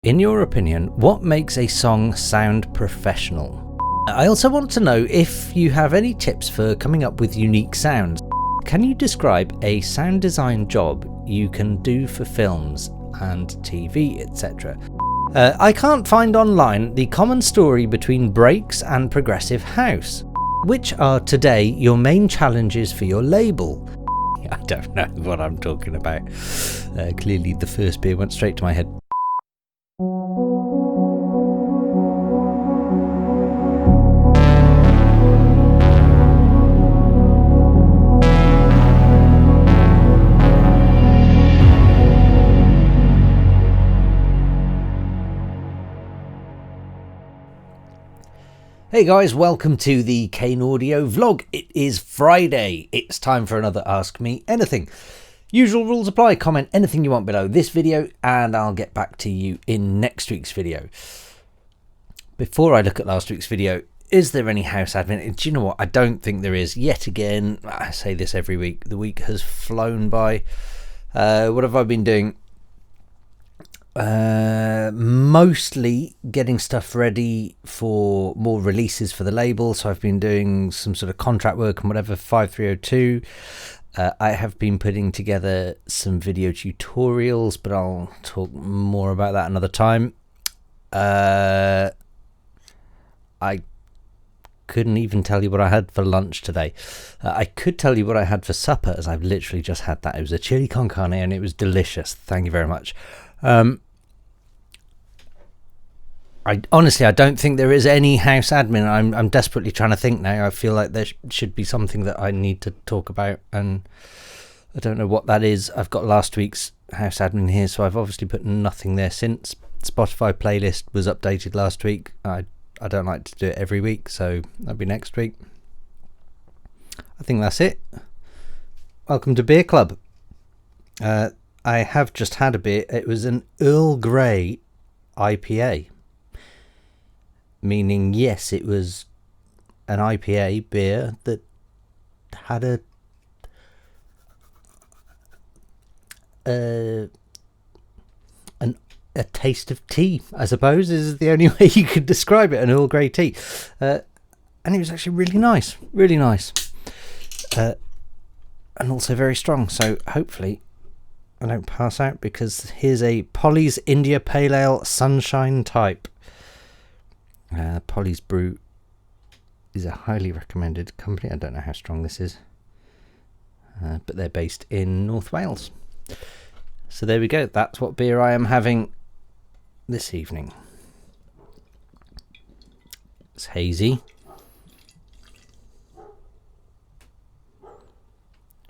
In your opinion, what makes a song sound professional? I also want to know if you have any tips for coming up with unique sounds. Can you describe a sound design job you can do for films and TV, etc.? I can't find online the common story between breaks and progressive house. Which are today your main challenges for your label? I don't know what I'm talking about. Clearly the first beer went straight to my head. Hey guys, welcome to the Kane audio vlog. It is Friday. It's time for another Ask Me Anything. Usual rules apply. Comment anything you want below this video and I'll get back to you in next week's video. Before I look at last week's video, is there any house admin? Do you know what? I don't think there is. Yet again, I say this every week. The week has flown by. What have I been doing? Mostly getting stuff ready for more releases for the label, so I've been doing some sort of contract work and whatever. 5302. I have been putting together some video tutorials, but I'll talk more about that another time. I couldn't even tell you what I had for lunch today. I could tell you what I had for supper, as I've literally just had that. It was a chili con carne and it was delicious. Thank you very much. I don't think there is any house admin. I'm desperately trying to think now. I feel like there should be something that I need to talk about, and I don't know what that is. I've got last week's house admin here, so I've obviously put nothing there since. Spotify playlist was updated last week. I don't like to do it every week, so that'll be next week. I think that's it. Welcome to Beer Club. I have just had a beer. It was an Earl Grey IPA. Meaning, yes, it was an IPA beer that had a taste of tea, I suppose, is the only way you could describe it, an Earl Grey tea. And it was actually really nice, and also very strong. So hopefully I don't pass out, because here's a Polly's India Pale Ale Sunshine Type. Polly's Brew is a highly recommended company. I don't know how strong this is, but they're based in North Wales. So there we go. That's what beer I am having this evening. It's hazy.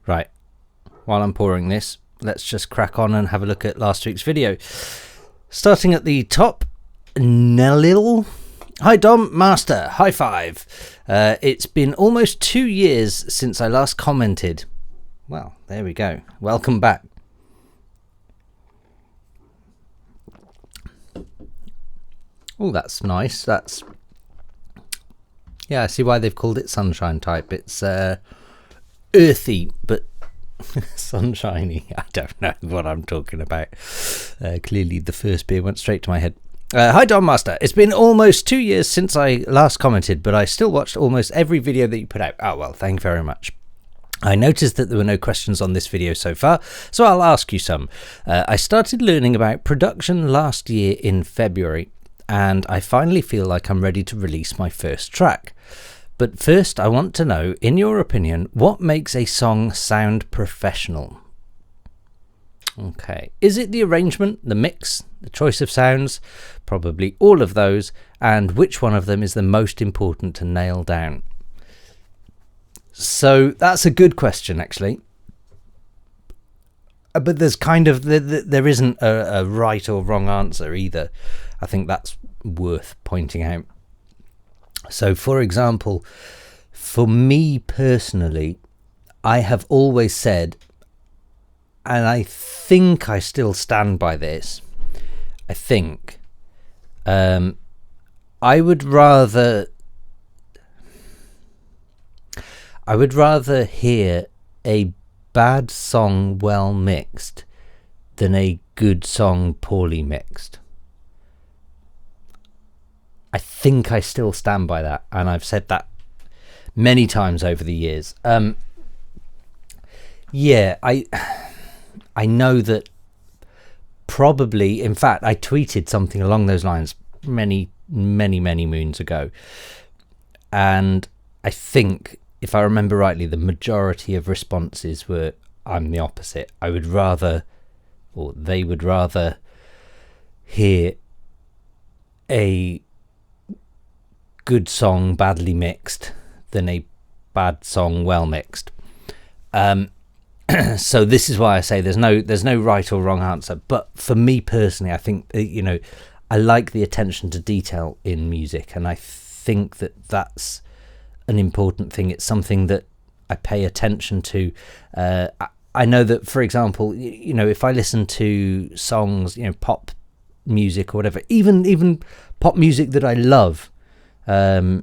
Right. While I'm pouring this, let's just crack on and have a look at last week's video. Starting at the top, Nelil. Hi Dom, Master, high five. It's been almost 2 years since I last commented. Well, there we go. Welcome back. Oh, that's nice. Yeah, I see why they've called it Sunshine Type. It's earthy, but sunshiny. I don't know what I'm talking about. Clearly the first beer went straight to my head. Hi Don Master, it's been almost 2 years since I last commented, but I still watched almost every video that you put out. Oh well, thank you very much. I noticed that there were no questions on this video so far, so I'll ask you some. I started learning about production last year in February, and I finally feel like I'm ready to release my first track. But first, I want to know, in your opinion, what makes a song sound professional? Okay, is it the arrangement, the mix, the choice of sounds? Probably all of those, and which one of them is the most important to nail down? So that's a good question, actually. But there's kind of, there isn't a right or wrong answer either. I think that's worth pointing out. So, for example, for me personally, I have always said, and I think I still stand by this, I think, I would rather hear a bad song well mixed than a good song poorly mixed. think I still stand by that, and I've said that many times over the years. Yeah, I know that probably, in fact, I tweeted something along those lines many moons ago, and I think, if I remember rightly, the majority of responses were, I'm the opposite. I would rather, or they would rather, hear a good song badly mixed than a bad song well mixed. So this is why I say there's no right or wrong answer. But for me personally, I think, I like the attention to detail in music, and I think that that's an important thing. It's something that I pay attention to. I know that, for example, if I listen to songs, pop music or whatever, even pop music that I love, I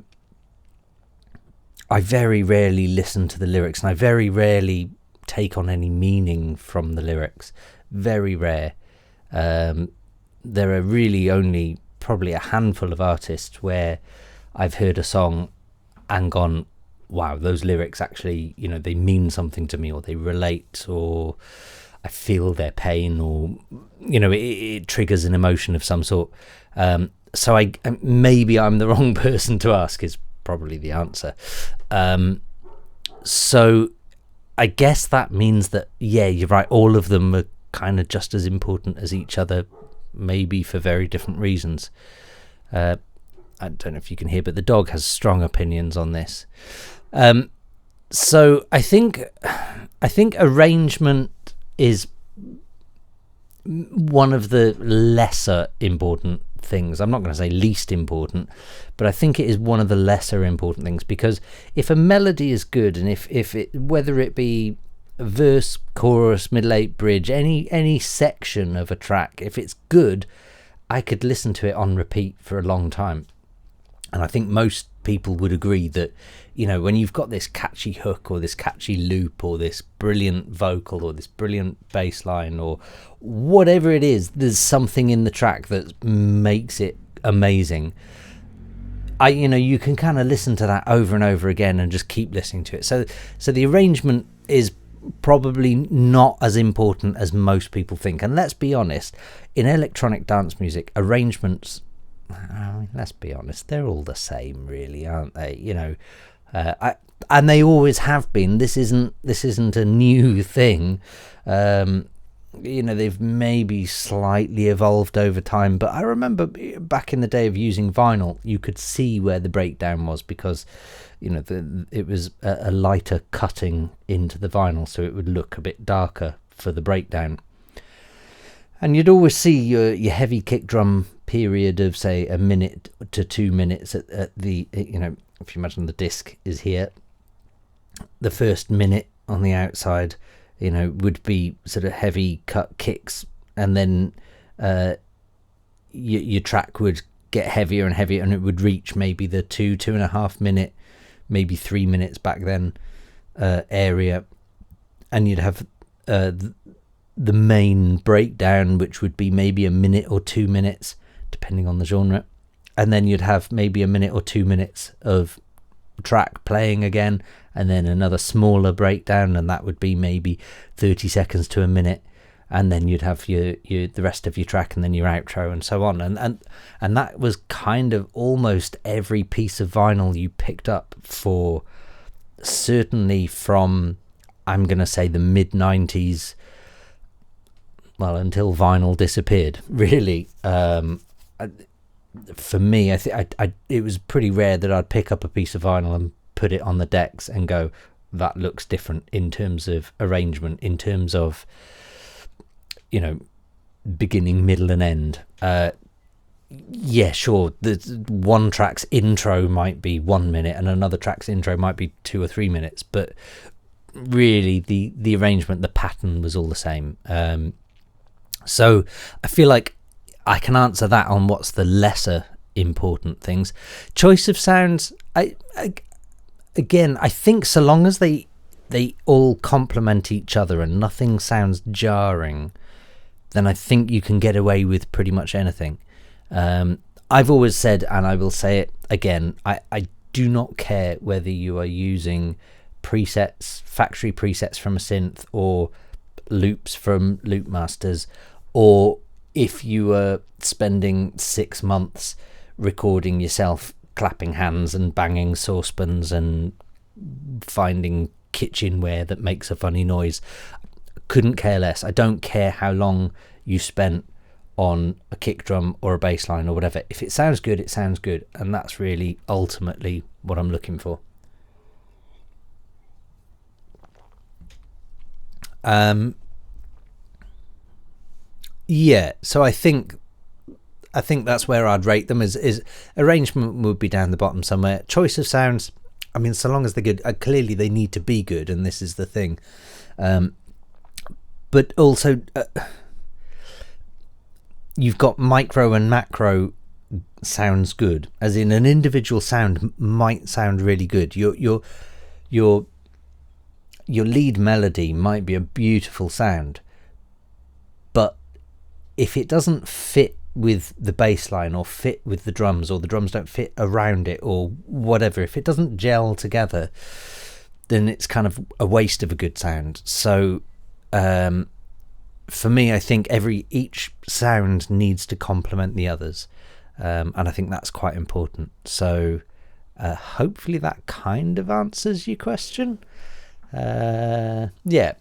very rarely listen to the lyrics, and I very rarely take on any meaning from the lyrics. Very rare. There are really only probably a handful of artists where I've heard a song and gone, wow, those lyrics actually, they mean something to me, or they relate, or I feel their pain, or it triggers an emotion of some sort. So maybe I'm the wrong person to ask is probably the answer. So I guess that means that, yeah, you're right, all of them are kind of just as important as each other, maybe for very different reasons. I don't know if you can hear, but the dog has strong opinions on this. So I think arrangement is one of the lesser important things. I'm not going to say least important, but I think it is one of the lesser important things, because if a melody is good, and if it, whether it be verse, chorus, middle eight, bridge, any section of a track, if it's good, I could listen to it on repeat for a long time. And I think most people would agree that, when you've got this catchy hook, or this catchy loop, or this brilliant vocal, or this brilliant bass line, or whatever it is, there's something in the track that makes it amazing. You can kind of listen to that over and over again and just keep listening to it. So the arrangement is probably not as important as most people think. And let's be honest, in electronic dance music, arrangements, let's be honest, they're all the same, really, aren't they? And they always have been. This isn't a new thing. They've maybe slightly evolved over time, but I remember back in the day of using vinyl, you could see where the breakdown was, because it was a lighter cutting into the vinyl, so it would look a bit darker for the breakdown. And you'd always see your heavy kick drum period of, say, a minute to 2 minutes at the, if you imagine the disc is here, the first minute on the outside, would be sort of heavy cut kicks, and then your track would get heavier and heavier, and it would reach maybe the 2.5 minute, maybe 3 minutes back then area, and you'd have the main breakdown, which would be maybe a minute or 2 minutes, depending on the genre, and then you'd have maybe a minute or 2 minutes of track playing again, and then another smaller breakdown, and that would be maybe 30 seconds to a minute, and then you'd have your the rest of your track, and then your outro, and so on. And that was kind of almost every piece of vinyl you picked up, for certainly from, I'm going to say, the mid-90s, well, until vinyl disappeared, really. For me, I think it was pretty rare that I'd pick up a piece of vinyl and put it on the decks and go, that looks different in terms of arrangement, in terms of, beginning, middle and end. Yeah, sure, the one track's intro might be 1 minute and another track's intro might be 2 or 3 minutes, but really the arrangement, the pattern was all the same. So I feel like I can answer that on what's the lesser important things. Choice of sounds, I think so long as they all complement each other and nothing sounds jarring, then I think you can get away with pretty much anything. I've always said, and I will say it again, I do not care whether you are using presets, factory presets from a synth, or loops from Loop Masters, or if you are spending 6 months recording yourself clapping hands and banging saucepans and finding kitchenware that makes a funny noise. Couldn't care less. I don't care how long you spent on a kick drum or a bass line or whatever. If it sounds good, it sounds good, and that's really ultimately what I'm looking for. Yeah, so I think that's where I'd rate them. Is arrangement would be down the bottom somewhere. Choice of sounds, I mean, so long as they're good, clearly they need to be good, and this is the thing. But also, you've got micro and macro sounds good, as in an individual sound might sound really good. Your lead melody might be a beautiful sound, but if it doesn't fit with the bass line or fit with the drums, or the drums don't fit around it, or whatever, if it doesn't gel together, then it's kind of a waste of a good sound. So for me, I think each sound needs to complement the others, and I think that's quite important. So hopefully that kind of answers your question. Yeah.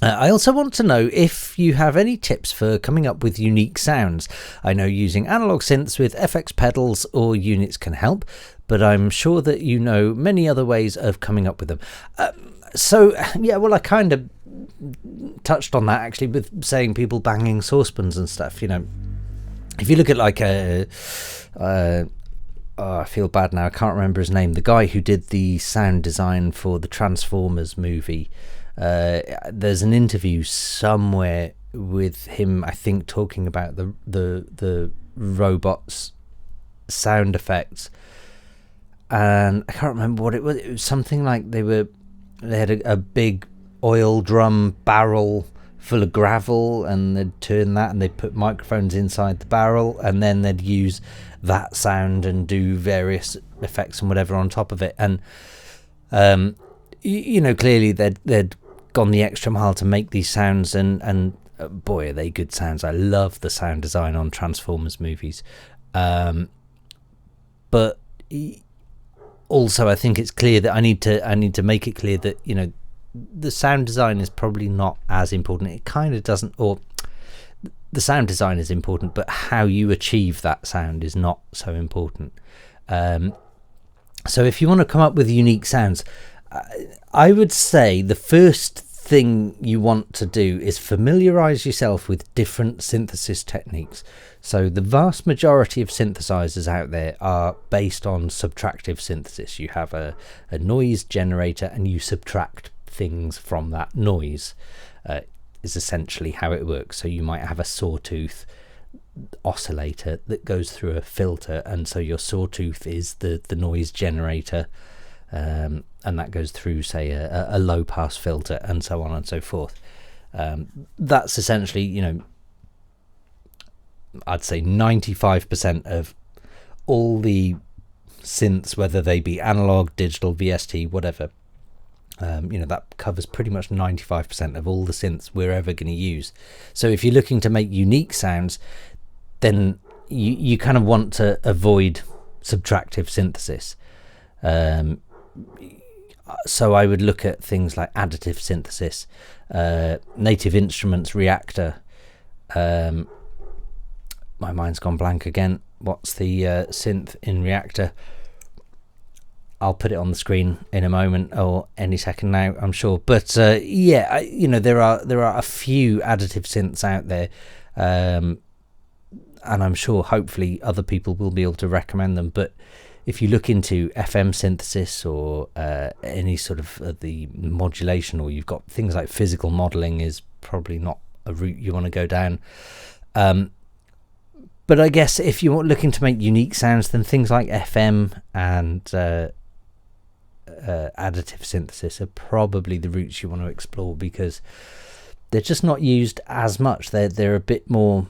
I also want to know if you have any tips for coming up with unique sounds. I know using analog synths with FX pedals or units can help, but I'm sure that you know many other ways of coming up with them. So, yeah, well, I kind of touched on that actually with saying people banging saucepans and stuff. You know, if you look at like I feel bad now, I can't remember his name, the guy who did the sound design for the Transformers movie. There's an interview somewhere with him, I think, talking about the robots' sound effects, and I can't remember what it was. It was something like they had a big oil drum barrel full of gravel, and they'd turn that and they'd put microphones inside the barrel, and then they'd use that sound and do various effects and whatever on top of it. And you know, clearly they'd gone the extra mile to make these sounds, and boy, are they good sounds. I love the sound design on Transformers movies, but also I think it's clear that I need to make it clear that, you know, the sound design is probably not as important. It kind of doesn't, or the sound design is important, but how you achieve that sound is not so important. So if you want to come up with unique sounds, I would say the first thing you want to do is familiarize yourself with different synthesis techniques. So the vast majority of synthesizers out there are based on subtractive synthesis. You have a noise generator and you subtract things from that noise, is essentially how it works. So you might have a sawtooth oscillator that goes through a filter, and so your sawtooth is the noise generator, and that goes through, say, a low pass filter, and so on and so forth. That's essentially, you know, I'd say 95% of all the synths, whether they be analog, digital, VST, whatever. You know, that covers pretty much 95% of all the synths we're ever going to use. So if you're looking to make unique sounds, then you kind of want to avoid subtractive synthesis. So I would look at things like additive synthesis, Native Instruments Reactor. My mind's gone blank again. What's the synth in Reactor? I'll put it on the screen in a moment, or any second now, I'm sure. But yeah, you know, there are a few additive synths out there, and I'm sure hopefully other people will be able to recommend them. But if you look into FM synthesis, or any sort of the modulation, or you've got things like physical modeling, is probably not a route you want to go down. But I guess if you're looking to make unique sounds, then things like FM and additive synthesis are probably the routes you want to explore, because they're just not used as much. They're a bit more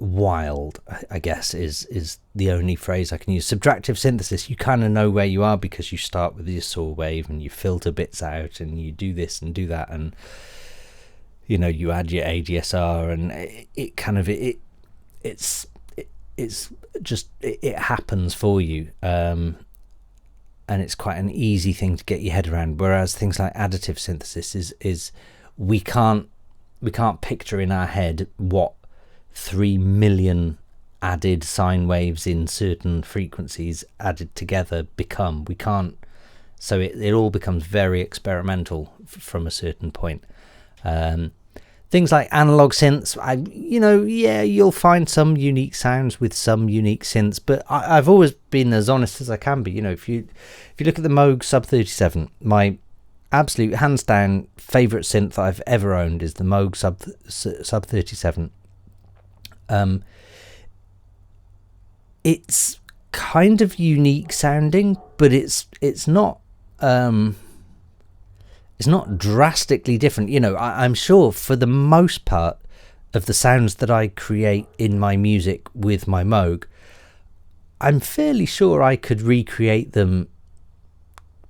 wild, I guess is the only phrase I can use. Subtractive synthesis, you kind of know where you are because you start with your saw wave and you filter bits out and you do this and do that, and you know, you add your ADSR, and it happens for you, and it's quite an easy thing to get your head around. Whereas things like additive synthesis is we can't picture in our head what 3 million added sine waves in certain frequencies added together become. We can't, so it all becomes very experimental from a certain point. Things like analog synths, you'll find some unique sounds with some unique synths, but I've always been as honest as I can be. You know, if you look at the Moog Sub 37, my absolute hands down favorite synth that I've ever owned is the Moog Sub 37. It's kind of unique sounding, but it's not drastically different. You know, I'm sure for the most part of the sounds that I create in my music with my Moog, I'm fairly sure I could recreate them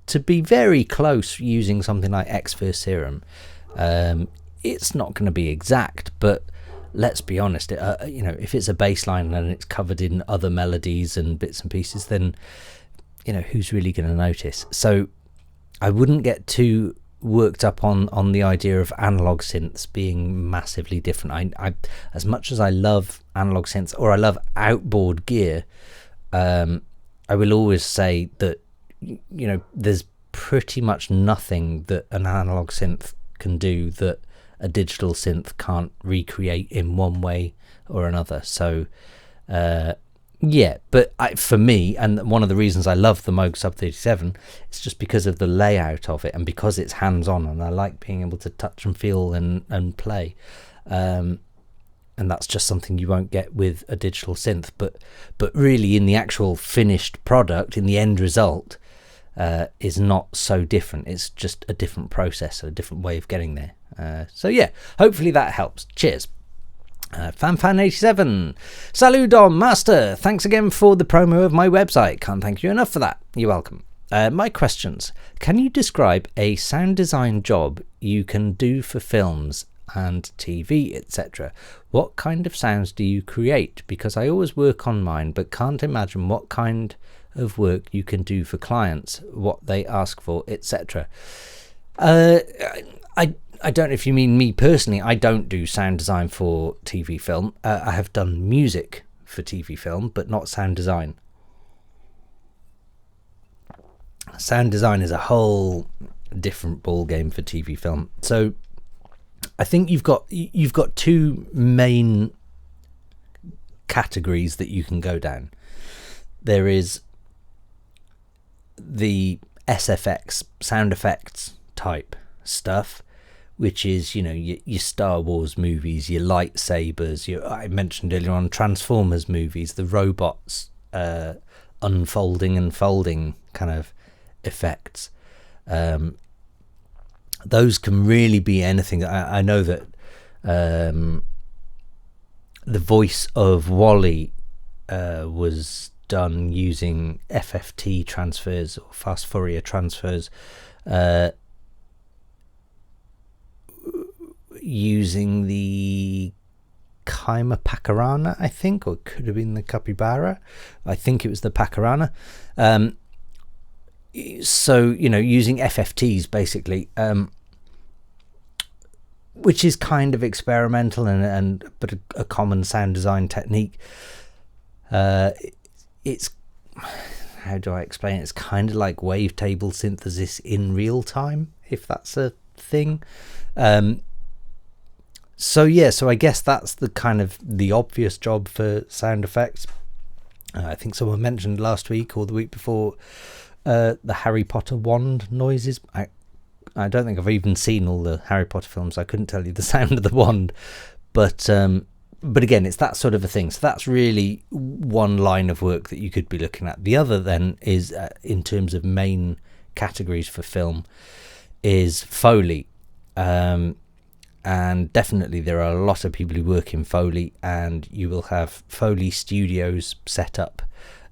to be very close using something like X-Verse Serum. It's not going to be exact, but let's be honest, if it's a bass line and it's covered in other melodies and bits and pieces, then, you know, who's really going to notice? So I wouldn't get too worked up on the idea of analog synths being massively different. I as much as I love analog synths, or I love outboard gear, I will always say that, you know, there's pretty much nothing that an analog synth can do that a digital synth can't recreate in one way or another. So but for me, and one of the reasons I love the Moog Sub 37, it's just because of the layout of it and because it's hands-on, and I like being able to touch and feel and play, and that's just something you won't get with a digital synth. But really, in the actual finished product, in the end result, is not so different. It's just a different process, a different way of getting there. So yeah, hopefully that helps. Cheers. Fanfan87, salut Dom Master, thanks again for the promo of my website, can't thank you enough for that. You're welcome. My questions: can you describe a sound design job you can do for films and TV, etc.? What kind of sounds do you create? Because I always work on mine, but can't imagine what kind of work you can do for clients, what they ask for, etc. I don't know if you mean me personally. I don't do sound design for TV film. I have done music for TV film, but not sound design. Sound design is a whole different ball game for TV film. So I think you've got two main categories that you can go down. There is the SFX, sound effects type stuff, which is, you know, your Star Wars movies, your lightsabers, I mentioned earlier on Transformers movies, the robots unfolding and folding kind of effects. Those can really be anything. I know that the voice of Wall-E was done using FFT transfers, or fast Fourier transfers, using the Kaima Pacarana, I think, or it could have been the Capybara. I think it was the Pacarana. So, you know, using FFTs basically, which is kind of experimental but a common sound design technique. It's, how do I explain it? It's kind of like wavetable synthesis in real time, if that's a thing. So I guess that's the kind of the obvious job for sound effects. I think someone mentioned last week or the week before the Harry Potter wand noises. I don't think I've even seen all the Harry Potter films. I couldn't tell you the sound of the wand, but again, it's that sort of a thing. So that's really one line of work that you could be looking at. The other then is, in terms of main categories for film, is Foley. and definitely there are a lot of people who work in Foley, and you will have Foley studios set up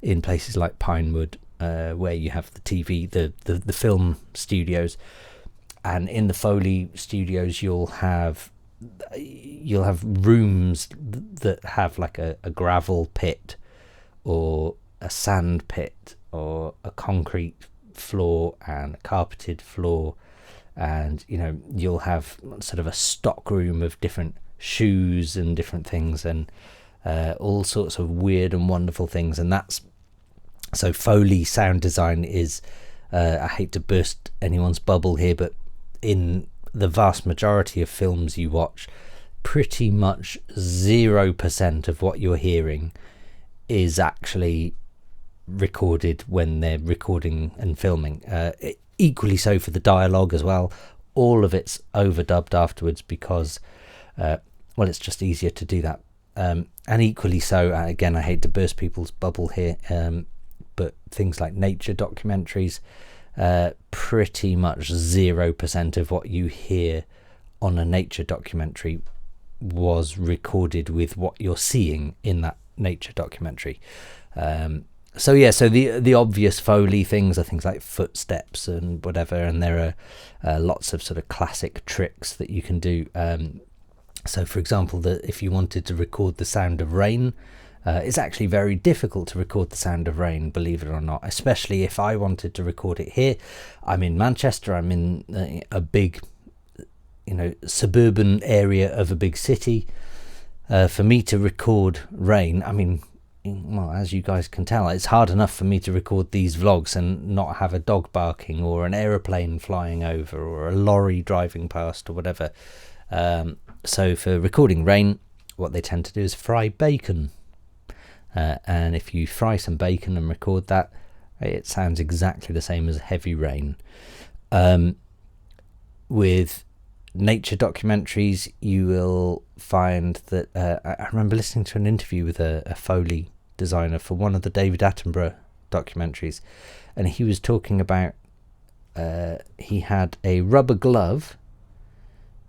in places like Pinewood, where you have the TV, the film studios, and in the Foley studios you'll have rooms that have like a gravel pit or a sand pit or a concrete floor and a carpeted floor, and you'll have sort of a stock room of different shoes and different things, and all sorts of weird and wonderful things. And that's so Foley sound design is I hate to burst anyone's bubble here, but in the vast majority of films you watch, pretty much 0% of what you're hearing is actually recorded when they're recording and filming. Equally so for the dialogue as well. All of it's overdubbed afterwards because it's just easier to do that. And equally so, again, I hate to burst people's bubble here, but things like nature documentaries, pretty much 0% of what you hear on a nature documentary was recorded with what you're seeing in that nature documentary. So the obvious Foley things are things like footsteps and whatever, and there are lots of sort of classic tricks that you can do. So for example, if you wanted to record the sound of rain, it's actually very difficult to record the sound of rain, believe it or not, especially if I wanted to record it here. I'm in Manchester, I'm in a big suburban area of a big city. For me to record rain, I mean, well, as you guys can tell, it's hard enough for me to record these vlogs and not have a dog barking or an aeroplane flying over or a lorry driving past or whatever. So for recording rain, what they tend to do is fry bacon. And if you fry some bacon and record that, it sounds exactly the same as heavy rain. With nature documentaries, you will find that I remember listening to an interview with a Foley designer for one of the David Attenborough documentaries, and he was talking about he had a rubber glove,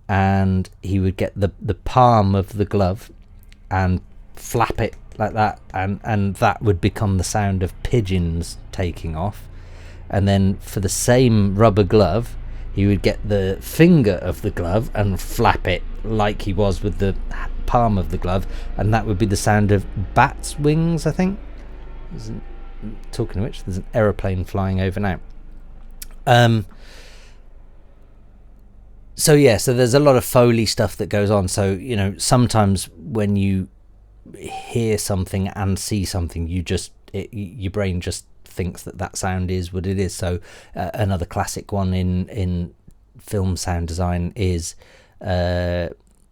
and he would get the palm of the glove and flap it like that, and that would become the sound of pigeons taking off. And then for the same rubber glove, he would get the finger of the glove and flap it like he was with the palm of the glove, and that would be the sound of bats' wings, I think. Talking of which, there's an aeroplane flying over now. So there's a lot of Foley stuff that goes on. So, sometimes when you hear something and see something, your brain just thinks that sound is what it is. So another classic one in film sound design is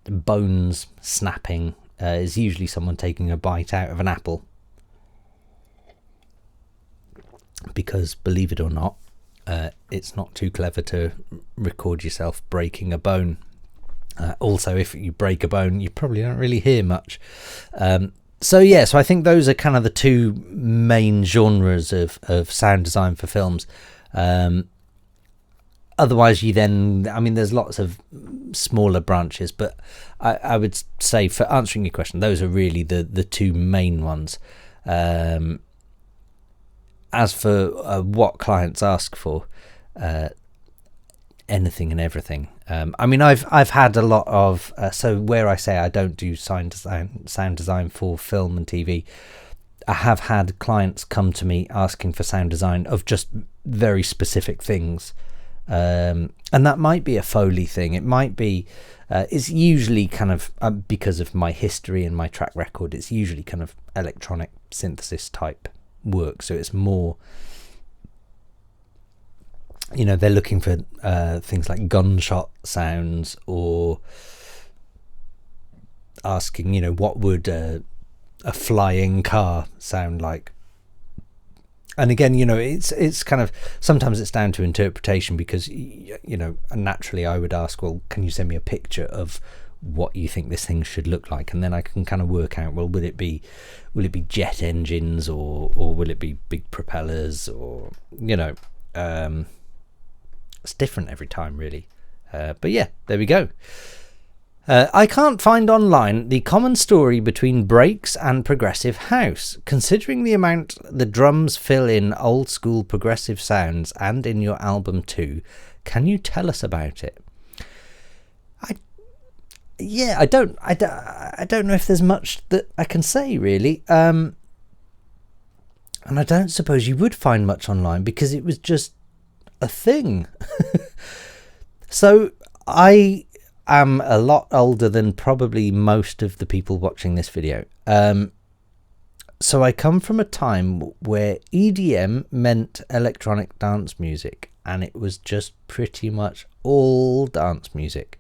bones snapping. Is usually someone taking a bite out of an apple, because believe it or not, it's not too clever to record yourself breaking a bone. Also, if you break a bone, you probably don't really hear much. So I think those are kind of the two main genres of sound design for films. Otherwise, there's lots of smaller branches, but I would say, for answering your question, those are really the two main ones. As for what clients ask for, anything and everything. I've had a lot of so where I say I don't do sound design for film and TV, I have had clients come to me asking for sound design of just very specific things, and that might be a Foley thing. It might be it's usually kind of because of my history and my track record, it's usually kind of electronic synthesis type work. So it's more, they're looking for things like gunshot sounds, or asking, what would a flying car sound like. And again, it's kind of, sometimes it's down to interpretation, because naturally I would ask, well, can you send me a picture of what you think this thing should look like, and then I can kind of work out, well, will it be jet engines, or will it be big propellers, or it's different every time, really. But yeah, there we go. I can't find online the common story between breaks and progressive house. Considering the amount the drums fill in old school progressive sounds and in your album too, can you tell us about it? I don't know if there's much that I can say really. And I don't suppose you would find much online because it was just a thing. So I am a lot older than probably most of the people watching this video. So I come from a time where EDM meant electronic dance music, and it was just pretty much all dance music.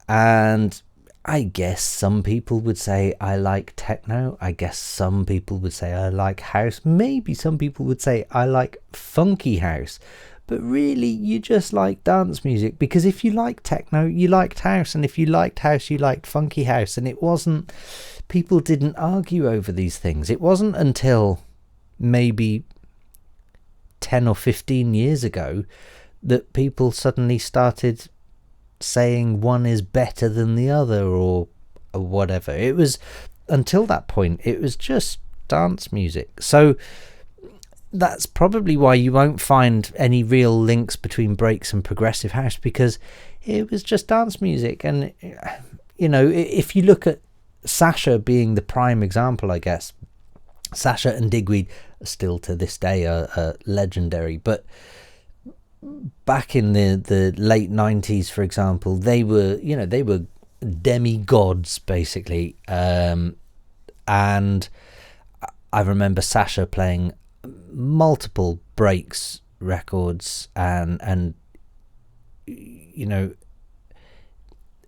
And I guess some people would say I like techno. I guess some people would say I like house. Maybe some people would say I like funky house. But really, you just like dance music, because if you like techno, you liked house, and if you liked house, you liked funky house. And it wasn't, people didn't argue over these things. It wasn't until maybe 10 or 15 years ago that people suddenly started saying one is better than the other or whatever. It was, until that point, it was just dance music. So that's probably why you won't find any real links between breaks and progressive house, because it was just dance music. And you know, if you look at Sasha being the prime example, I guess Sasha and Digweed still to this day are legendary, but back in the late 90s, for example, they were demigods basically. And I remember Sasha playing multiple breaks records, and you know,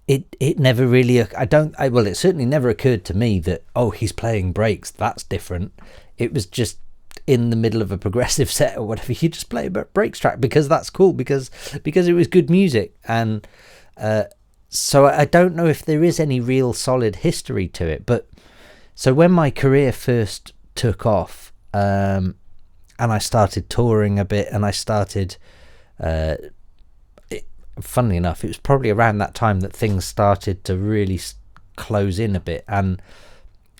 it never really, it certainly never occurred to me that, oh, he's playing breaks, that's different. It was just in the middle of a progressive set or whatever, you just play a breaks track because that's cool, because it was good music. And so I don't know if there is any real solid history to it. But so when my career first took off, and I started touring a bit, and I started funnily enough, it was probably around that time that things started to really close in a bit, and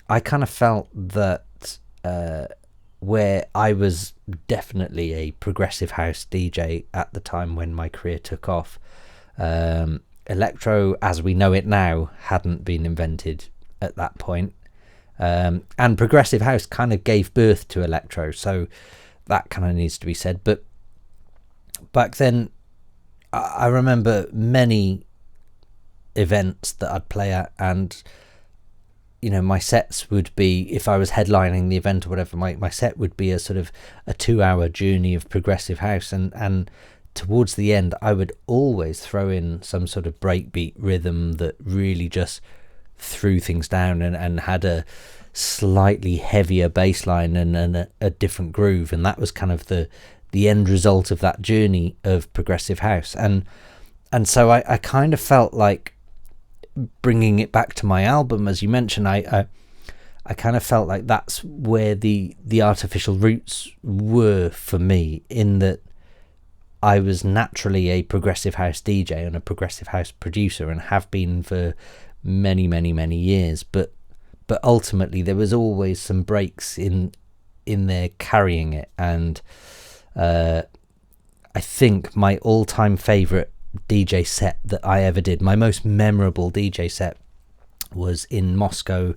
I kind of felt that where I was definitely a progressive house DJ at the time when my career took off, electro as we know it now hadn't been invented at that point, and progressive house kind of gave birth to electro, so that kind of needs to be said. But back then I remember many events that I'd play at, and you know, my sets would be, if I was headlining the event or whatever, my set would be a sort of a 2-hour journey of progressive house, and towards the end I would always throw in some sort of breakbeat rhythm that really just threw things down, and had a slightly heavier bass line and a different groove, and that was kind of the end result of that journey of progressive house. And so I kind of felt like, bringing it back to my album, as you mentioned, I kind of felt like that's where the artificial roots were for me, in that I was naturally a progressive house DJ and a progressive house producer, and have been for many years, but ultimately there was always some breaks in there carrying it. And I think my all-time favorite DJ set that I ever did, my most memorable DJ set, was in Moscow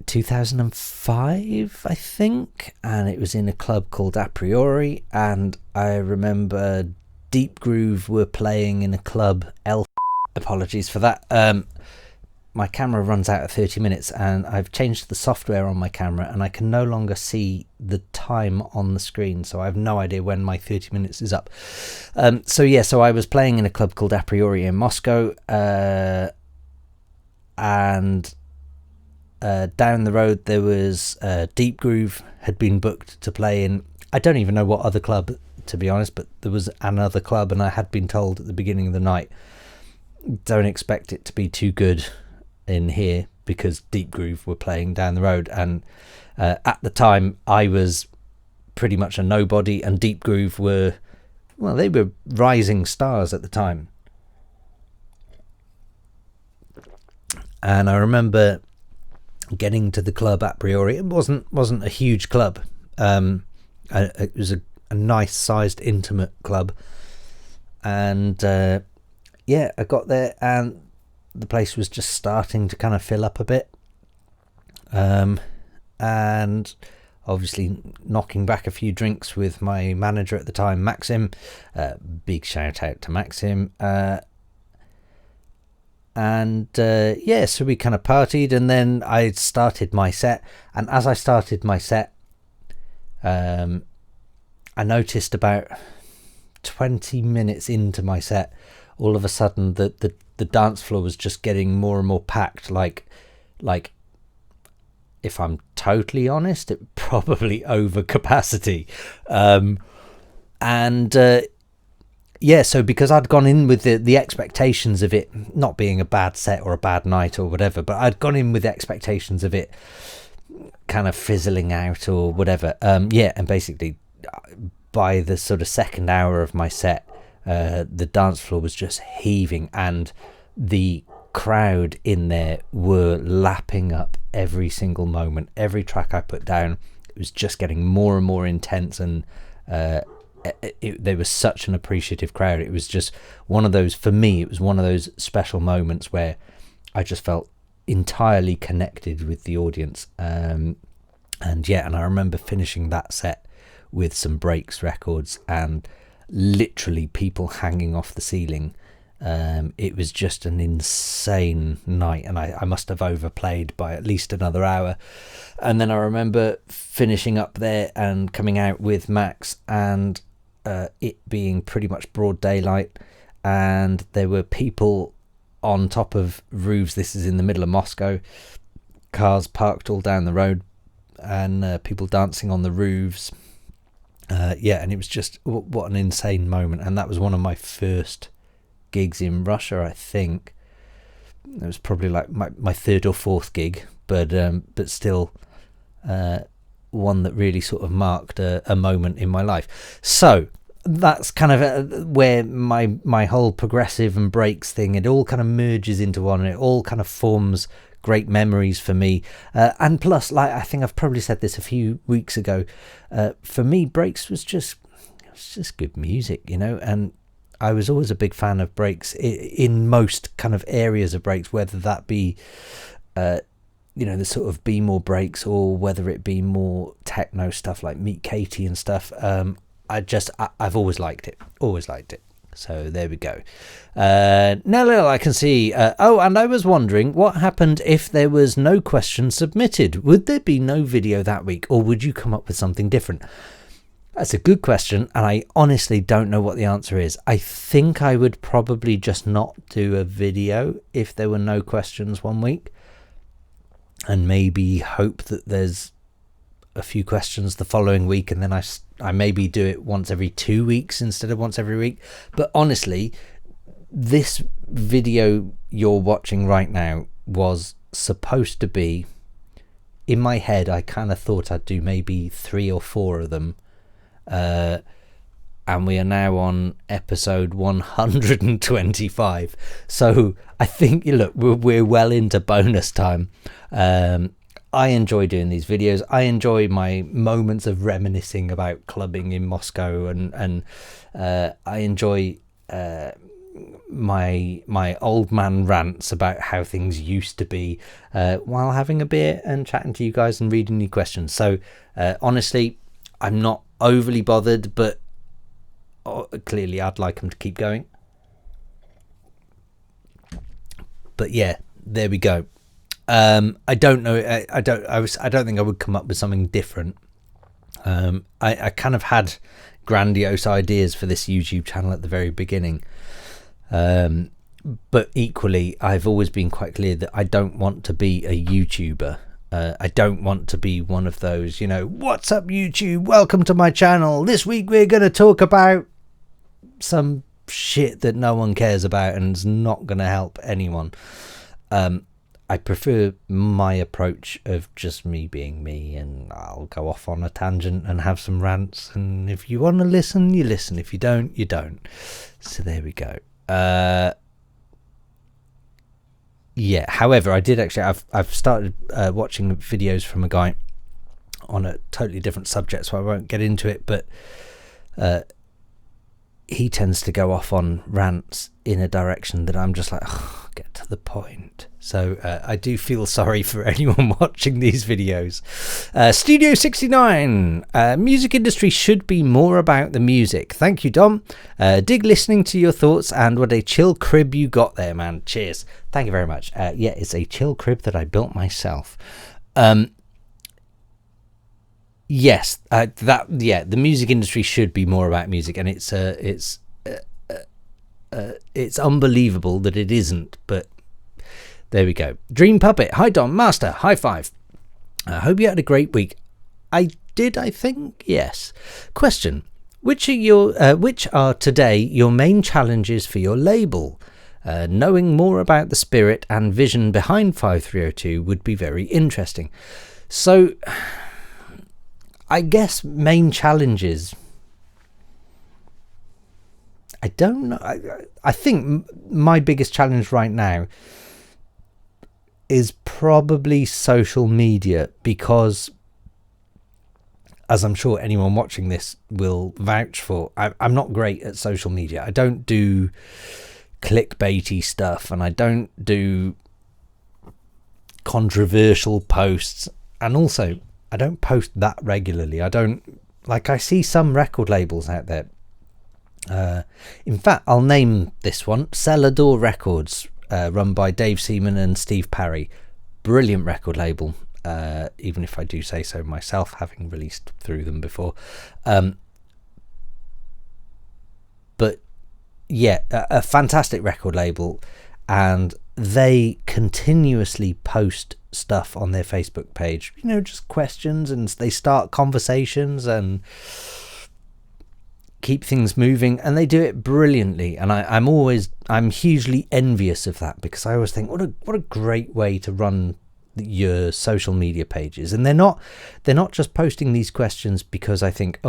2005, I think, and it was in a club called A Priori. And I remember Deep Groove were playing in a club, apologies for that. My camera runs out at 30 minutes, and I've changed the software on my camera, and I can no longer see the time on the screen, so I have no idea when my 30 minutes is up. So I was playing in a club called A Priori in Moscow, and down the road there was Deep Groove had been booked to play in, I don't even know what other club, to be honest, but there was another club, and I had been told at the beginning of the night, don't expect it to be too good in here, because Deep Groove were playing down the road. And at the time I was pretty much a nobody, and Deep Groove were, well, they were rising stars at the time. And I remember getting to the club a priori. It wasn't a huge club. It was a nice sized intimate club, and yeah, I got there and the place was just starting to kind of fill up a bit, and obviously knocking back a few drinks with my manager at the time, Maxim. Big shout out to Maxim. And yeah, so we kind of partied, and then I started my set. And as I started my set, I noticed about 20 minutes into my set, all of a sudden the dance floor was just getting more and more packed. Like if I'm totally honest, it probably over capacity. Yeah, so because I'd gone in with the expectations of it not being a bad set or a bad night or whatever, but I'd gone in with the expectations of it kind of fizzling out or whatever. Yeah, and basically by the sort of second hour of my set, the dance floor was just heaving, and the crowd in there were lapping up every single moment. Every track I put down, it was just getting more and more intense, and they were such an appreciative crowd. It was just one of those, for me, it was one of those special moments where I just felt entirely connected with the audience. And I remember finishing that set with some Breaks records and literally people hanging off the ceiling. It was just an insane night, and I must have overplayed by at least another hour. And then I remember finishing up there and coming out with Max, and it being pretty much broad daylight, and there were people on top of roofs. This is in the middle of Moscow, cars parked all down the road, and people dancing on the roofs. Yeah, and it was just what an insane moment. And that was one of my first gigs in Russia, I think. It was probably like my third or fourth gig, but still one that really sort of marked a moment in my life. So that's kind of where my whole progressive and breaks thing, it all kind of merges into one, and it all kind of forms great memories for me. And plus, like I think I've probably said this a few weeks ago, for me breaks was just good music, you know. And I was always a big fan of breaks in most kind of areas of breaks, whether that be you know, the sort of be more breaks, or whether it be more techno stuff like Meet Katie and stuff. I've always liked it, so there we go. Now Lil, I can see, and I was wondering what happened if there was no question submitted. Would there be no video that week, or would you come up with something different? That's a good question, and I honestly don't know what the answer is. I think I would probably just not do a video if there were no questions one week, and maybe hope that there's a few questions the following week, and then I maybe do it once every 2 weeks instead of once every week. But honestly, this video you're watching right now was supposed to be, in my head, I kind of thought I'd do maybe 3 or 4 of them. And we are now on episode 125. So I think, look, we're well into bonus time. I enjoy doing these videos. I enjoy my moments of reminiscing about clubbing in Moscow, and I enjoy my old man rants about how things used to be, while having a beer and chatting to you guys and reading your questions. So honestly, I'm not overly bothered, but clearly I'd like them to keep going. But yeah, there we go. I don't know. I don't think I would come up with something different. I kind of had grandiose ideas for this YouTube channel at the very beginning. But equally, I've always been quite clear that I don't want to be a YouTuber. I don't want to be one of those, you know, what's up YouTube? Welcome to my channel. This week we're going to talk about some shit that no one cares about and is not going to help anyone. I prefer my approach of just me being me, and I'll go off on a tangent and have some rants, and if you want to listen, you listen. If you don't, you don't. So there we go. Yeah. However, I did actually. I've started watching videos from a guy on a totally different subject, so I won't get into it. But he tends to go off on rants in a direction that I'm just like, oh, get to the point. So I do feel sorry for anyone watching these videos. Studio 69, music industry should be more about the music. Thank you, Dom. Dig listening to your thoughts, and what a chill crib you got there, man. Cheers. Thank you very much. Yeah, it's a chill crib that I built myself. Yes, the music industry should be more about music, and it's unbelievable that it isn't, but there we go. Dream Puppet, hi Dom, Master, high five. I hope you had a great week. I did, I think, yes. Question: which are today your main challenges for your label? Knowing more about the spirit and vision behind 5302 would be very interesting. So, I guess main challenges, I don't know. I think my biggest challenge right now is probably social media, because, as I'm sure anyone watching this will vouch for, I'm not great at social media. I don't do clickbaity stuff, and I don't do controversial posts, and also I don't post that regularly. I see some record labels out there. In fact, I'll name this one, Celador Records, run by Dave Seaman and Steve Parry. Brilliant record label, even if I do say so myself, having released through them before. But yeah, a fantastic record label, and they continuously post stuff on their Facebook page, just questions, and they start conversations and keep things moving, and they do it brilliantly. And I'm hugely envious of that, because I always think, what a great way to run your social media pages. And they're not just posting these questions because I think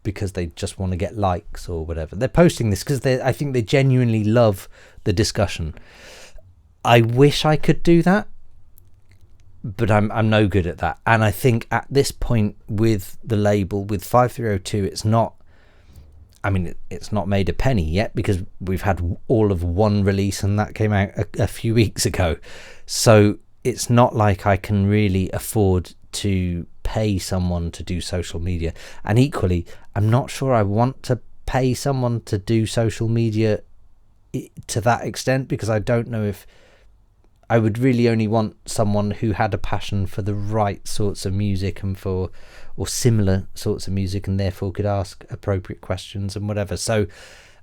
because they just want to get likes or whatever. They're posting this because I think they genuinely love the discussion. I wish I could do that, but I'm no good at that. And I think at this point with the label, with 5302, it's not made a penny yet, because we've had all of one release, and that came out a few weeks ago. So it's not like I can really afford to pay someone to do social media. And equally, I'm not sure I want to pay someone to do social media to that extent, because I don't know if I would really only want someone who had a passion for the right sorts of music or similar sorts of music, and therefore could ask appropriate questions and whatever. So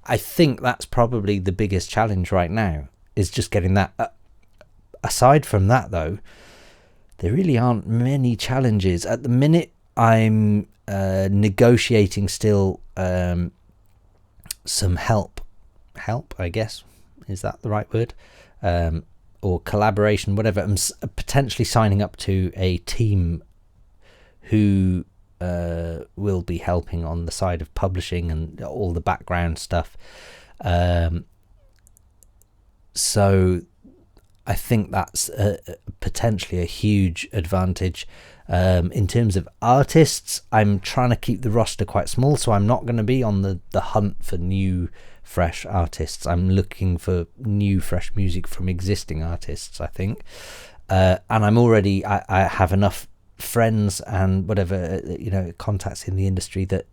I think that's probably the biggest challenge right now, is just getting that. Aside from that, though, there really aren't many challenges. At the minute, I'm negotiating still some help, I guess. Is that the right word? Or collaboration, whatever. I'm potentially signing up to a team who will be helping on the side of publishing and all the background stuff. So I think that's potentially a huge advantage. In terms of artists, I'm trying to keep the roster quite small, so I'm not going to be on the hunt for new fresh artists. I'm looking for new fresh music from existing artists, I think. And I'm already, I have enough friends and whatever, contacts in the industry, that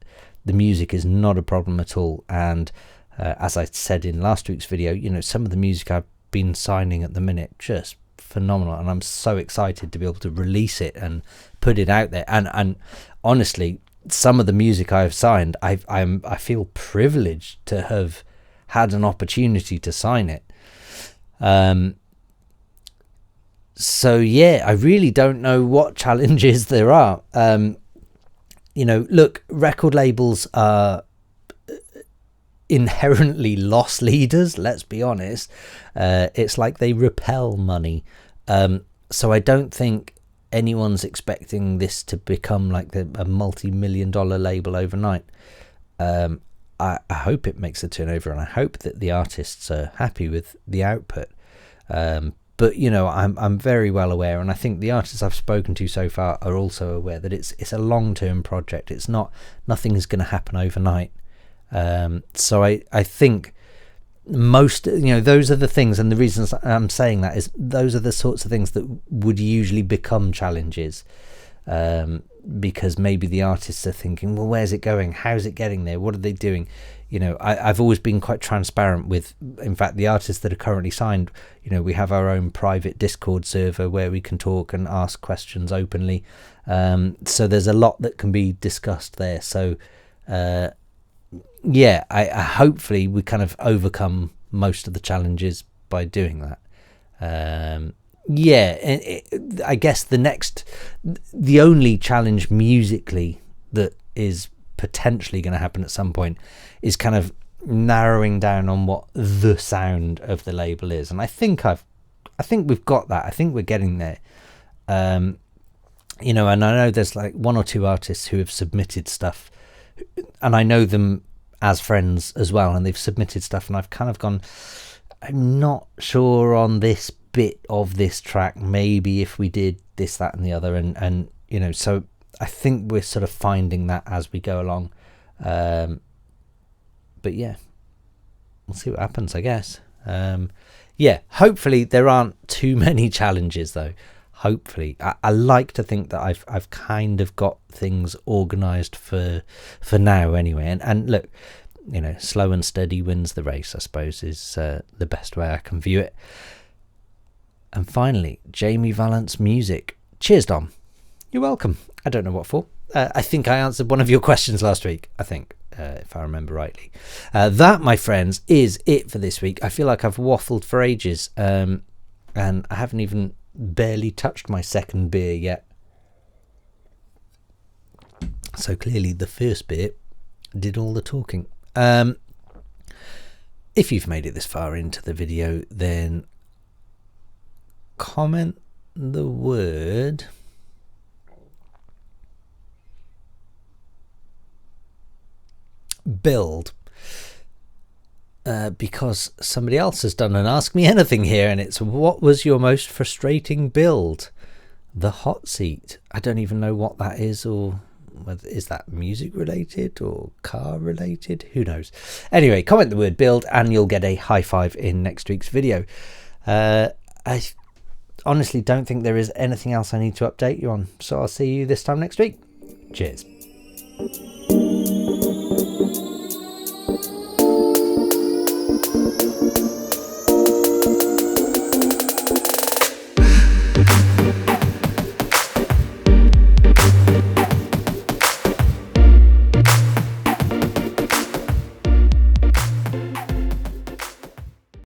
the music is not a problem at all. And as I said in last week's video, some of the music I've been signing at the minute, just phenomenal, and I'm so excited to be able to release it and put it out there. And honestly, some of the music I've signed, I feel privileged to have had an opportunity to sign it. So yeah, I really don't know what challenges there are. Look, record labels are inherently loss leaders, let's be honest. It's like they repel money. So I don't think anyone's expecting this to become like a multi-million-dollar label overnight. I hope it makes a turnover, and I hope that the artists are happy with the output. But you know, I'm very well aware, and I think the artists I've spoken to so far are also aware that it's a long-term project. It's not, nothing is going to happen overnight. So I think most, you know, those are the things, and the reasons I'm saying that is those are the sorts of things that would usually become challenges, because maybe the artists are thinking, well, where's it going? How's it getting there? What are they doing? You know, I've always been quite transparent with, in fact, the artists that are currently signed. You know, we have our own private Discord server where we can talk and ask questions openly. So there's a lot that can be discussed there. So yeah, I hopefully we kind of overcome most of the challenges by doing that. Yeah, and I guess the only challenge musically that is potentially going to happen at some point is kind of narrowing down on what the sound of the label is, and I think we've got that. I think we're getting there. You know, and I know there's like one or two artists who have submitted stuff, and I know them as friends as well, and they've submitted stuff, and I've kind of gone, I'm not sure on this bit of this track, maybe if we did this, that and the other, and you know, so I think we're sort of finding that as we go along. But yeah, we'll see what happens, I guess. Yeah, hopefully there aren't too many challenges though. Hopefully, I like to think that I've kind of got things organised for now anyway. And look, you know, slow and steady wins the race, I suppose, is the best way I can view it. And finally, Jamie Vallant's music. Cheers, Dom. You're welcome. I don't know what for. I think I answered one of your questions last week, I think, if I remember rightly. That, my friends, is it for this week. I feel like I've waffled for ages, and I haven't even barely touched my second beer yet. So clearly the first beer did all the talking. If you've made it this far into the video, then comment the word build, because somebody else has done an Ask Me Anything here, and it's, what was your most frustrating build? The hot seat. I don't even know what that is, or whether is that music related or car related, who knows. Anyway, comment the word build and you'll get a high five in next week's video. I honestly don't think there is anything else I need to update you on, so I'll see you this time next week. Cheers.